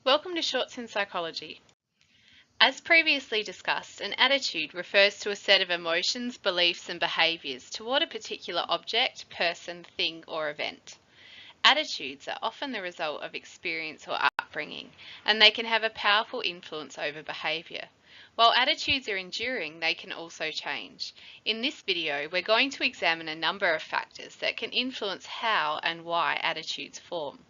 Welcome to Shorts in Psychology. As previously discussed, an attitude refers to a set of emotions, beliefs and behaviours toward a particular object, person, thing or event. Attitudes are often the result of experience or upbringing, and they can have a powerful influence over behaviour. While attitudes are enduring, they can also change. In this video, we're going to examine a number of factors that can influence how and why attitudes form.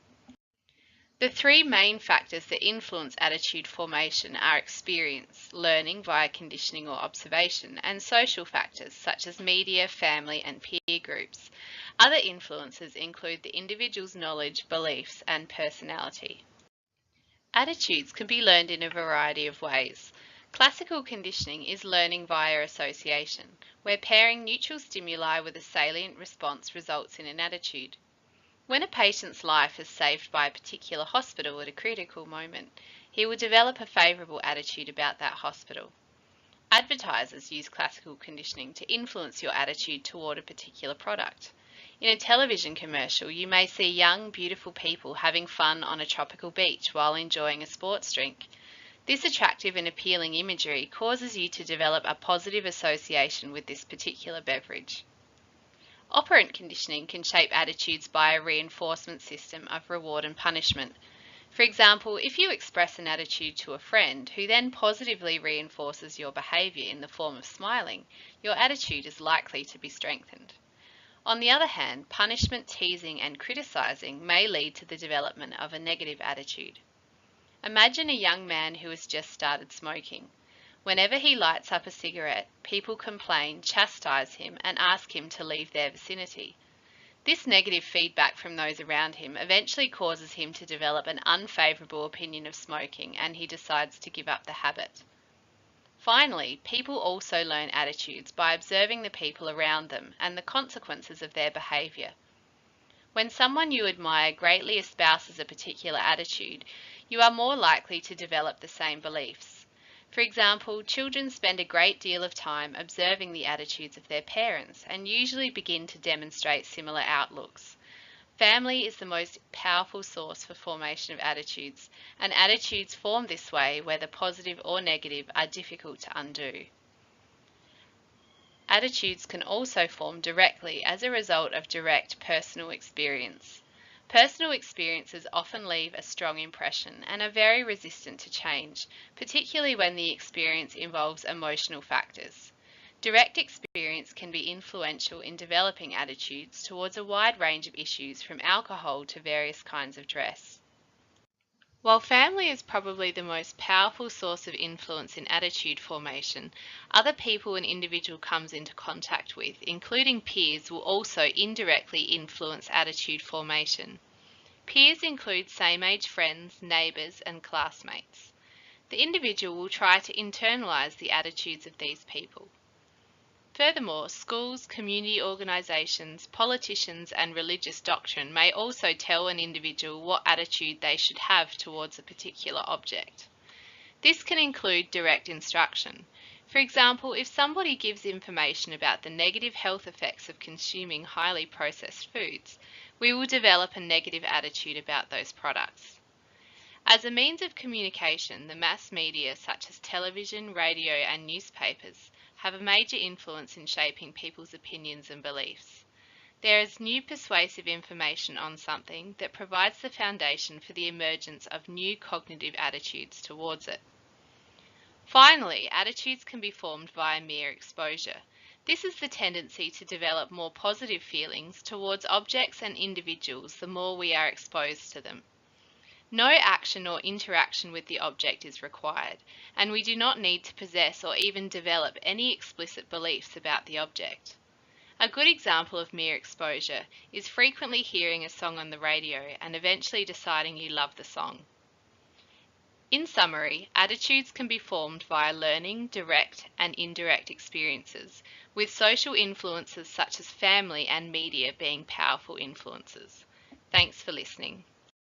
The three main factors that influence attitude formation are experience, learning via conditioning or observation, and social factors such as media, family, and peer groups. Other influences include the individual's knowledge, beliefs, and personality. Attitudes can be learned in a variety of ways. Classical conditioning is learning via association, where pairing neutral stimuli with a salient response results in an attitude. When a patient's life is saved by a particular hospital at a critical moment, he will develop a favourable attitude about that hospital. Advertisers use classical conditioning to influence your attitude toward a particular product. In a television commercial, you may see young, beautiful people having fun on a tropical beach while enjoying a sports drink. This attractive and appealing imagery causes you to develop a positive association with this particular beverage. Operant conditioning can shape attitudes by a reinforcement system of reward and punishment. For example, if you express an attitude to a friend who then positively reinforces your behaviour in the form of smiling, your attitude is likely to be strengthened. On the other hand, punishment, teasing and criticising may lead to the development of a negative attitude. Imagine a young man who has just started smoking. Whenever he lights up a cigarette, people complain, chastise him, and ask him to leave their vicinity. This negative feedback from those around him eventually causes him to develop an unfavourable opinion of smoking, and he decides to give up the habit. Finally, people also learn attitudes by observing the people around them and the consequences of their behaviour. When someone you admire greatly espouses a particular attitude, you are more likely to develop the same beliefs. For example, children spend a great deal of time observing the attitudes of their parents and usually begin to demonstrate similar outlooks. Family is the most powerful source for formation of attitudes, and attitudes formed this way, whether positive or negative, are difficult to undo. Attitudes can also form directly as a result of direct personal experience. Personal experiences often leave a strong impression and are very resistant to change, particularly when the experience involves emotional factors. Direct experience can be influential in developing attitudes towards a wide range of issues, from alcohol to various kinds of dress. While family is probably the most powerful source of influence in attitude formation, other people an individual comes into contact with, including peers, will also indirectly influence attitude formation. Peers include same-age friends, neighbours, and classmates. The individual will try to internalise the attitudes of these people. Furthermore, schools, community organisations, politicians and religious doctrine may also tell an individual what attitude they should have towards a particular object. This can include direct instruction. For example, if somebody gives information about the negative health effects of consuming highly processed foods, we will develop a negative attitude about those products. As a means of communication, the mass media such as television, radio and newspapers have a major influence in shaping people's opinions and beliefs. There is new persuasive information on something that provides the foundation for the emergence of new cognitive attitudes towards it. Finally, attitudes can be formed via mere exposure. This is the tendency to develop more positive feelings towards objects and individuals the more we are exposed to them. No action or interaction with the object is required, and we do not need to possess or even develop any explicit beliefs about the object. A good example of mere exposure is frequently hearing a song on the radio and eventually deciding you love the song. In summary, attitudes can be formed via learning, direct and indirect experiences, with social influences such as family and media being powerful influences. Thanks for listening.